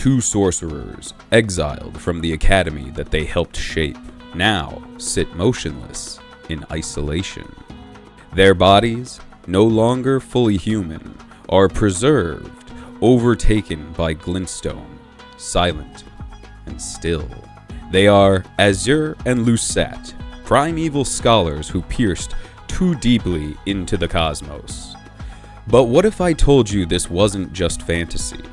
two sorcerers, exiled from the academy that they helped shape, now sit motionless in isolation. Their bodies, no longer fully human, are preserved, overtaken by glintstone, silent and still. They are Azur and Lusat, primeval scholars who pierced too deeply into the cosmos. But what if I told you this wasn't just fantasy?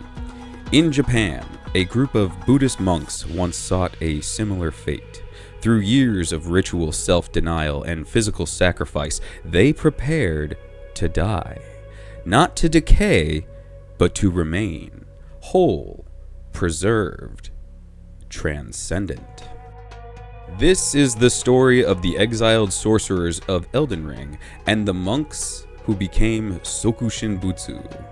In Japan, a group of Buddhist monks once sought a similar fate. Through years of ritual self-denial and physical sacrifice, they prepared to die. Not to decay, but to remain whole, preserved, transcendent. This is the story of the exiled sorcerers of Elden Ring and the monks who became Sokushinbutsu.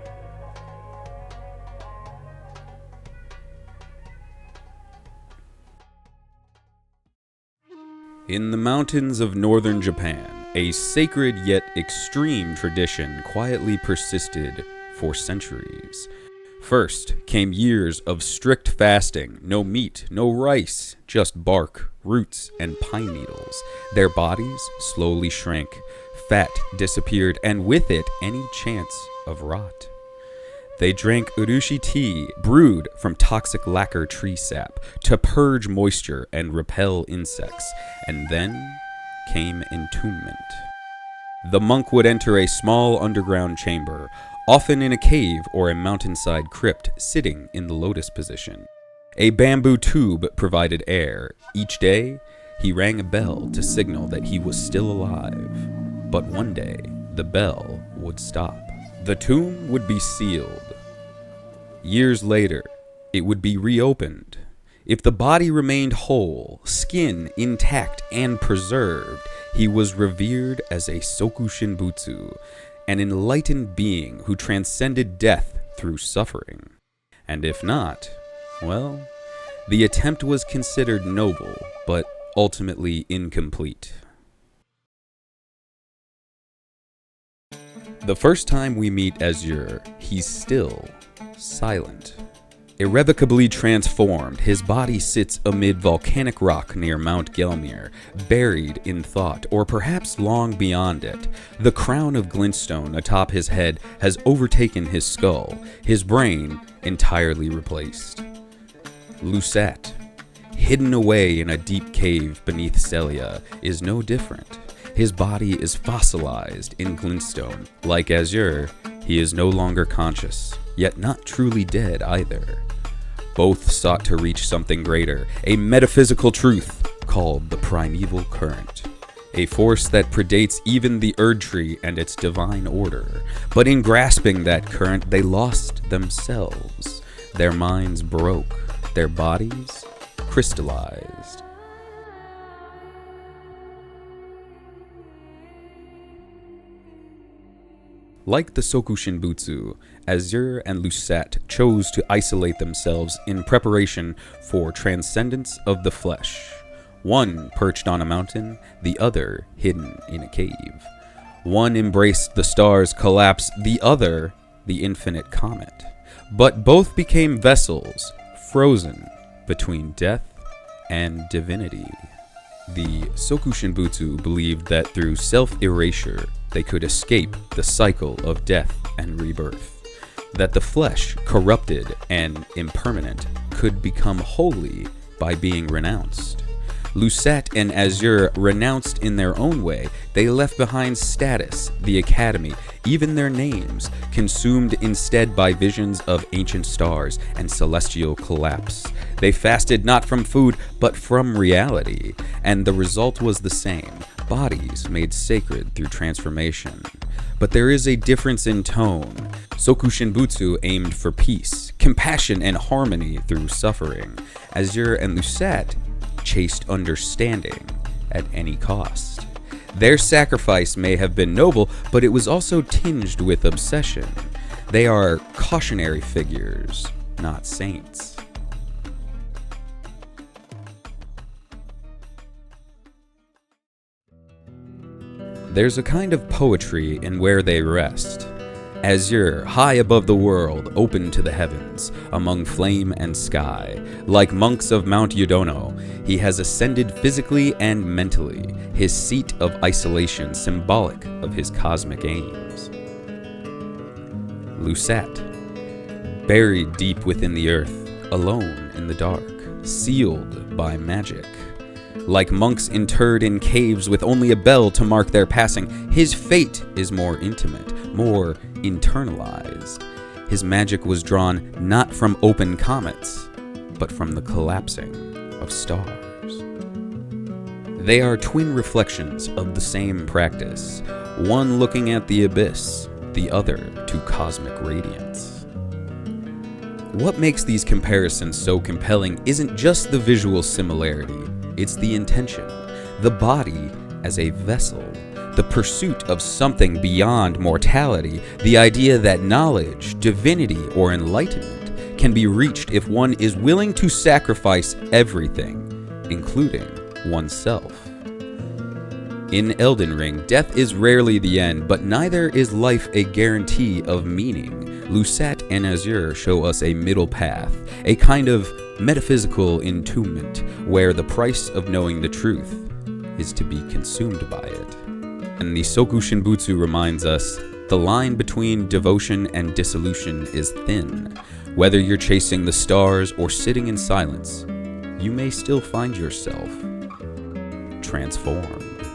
In the mountains of northern Japan, a sacred yet extreme tradition quietly persisted for centuries. First came years of strict fasting, no meat, no rice, just bark, roots, and pine needles. Their bodies slowly shrank, fat disappeared, and with it any chance of rot. They drank urushi tea, brewed from toxic lacquer tree sap, to purge moisture and repel insects, and then came entombment. The monk would enter a small underground chamber, often in a cave or a mountainside crypt, sitting in the lotus position. A bamboo tube provided air. Each day, he rang a bell to signal that he was still alive. But one day, the bell would stop. The tomb would be sealed. Years later, it would be reopened. If the body remained whole, skin intact and preserved, he was revered as a Sokushinbutsu, an enlightened being who transcended death through suffering. And if not, well, the attempt was considered noble, but ultimately incomplete. The first time we meet Azur, he's still silent. Irrevocably transformed, his body sits amid volcanic rock near Mount Gelmir, buried in thought, or perhaps long beyond it. The crown of glintstone atop his head has overtaken his skull, his brain entirely replaced. Lusat, hidden away in a deep cave beneath Celia, is no different. His body is fossilized in glintstone. Like Azur, he is no longer conscious, yet not truly dead either. Both sought to reach something greater, a metaphysical truth called the primeval current, a force that predates even the Erd Tree and its divine order. But in grasping that current, they lost themselves. Their minds broke, their bodies crystallized. Like the Sokushinbutsu, Azur and Lusat chose to isolate themselves in preparation for transcendence of the flesh. One perched on a mountain, the other hidden in a cave. One embraced the star's collapse, the other the infinite comet. But both became vessels, frozen between death and divinity. The Sokushinbutsu believed that through self-erasure, they could escape the cycle of death and rebirth, that the flesh, corrupted and impermanent, could become holy by being renounced. Lusat and Azur renounced in their own way. They left behind status, the academy, even their names, consumed instead by visions of ancient stars and celestial collapse. They fasted not from food, but from reality, and the result was the same. Bodies made sacred through transformation. But there is a difference in tone. Sokushinbutsu aimed for peace, compassion, and harmony through suffering. Azur and Lusat chased understanding at any cost. Their sacrifice may have been noble, but it was also tinged with obsession. They are cautionary figures, not saints. There's a kind of poetry in where they rest. Azur, high above the world, open to the heavens, among flame and sky. Like monks of Mount Yodono, he has ascended physically and mentally, his seat of isolation symbolic of his cosmic aims. Lusat, buried deep within the earth, alone in the dark, sealed by magic. Like monks interred in caves with only a bell to mark their passing, his fate is more intimate, more internalized. His magic was drawn not from open comets, but from the collapsing of stars. They are twin reflections of the same practice, one looking at the abyss, the other to cosmic radiance. What makes these comparisons so compelling isn't just the visual similarity, it's the intention, the body as a vessel, the pursuit of something beyond mortality, the idea that knowledge, divinity, or enlightenment can be reached if one is willing to sacrifice everything, including oneself. In Elden Ring, death is rarely the end, but neither is life a guarantee of meaning. Lusat and Azur show us a middle path, a kind of metaphysical entombment, where the price of knowing the truth is to be consumed by it. And the Sokushinbutsu reminds us, the line between devotion and dissolution is thin. Whether you're chasing the stars or sitting in silence, you may still find yourself transformed.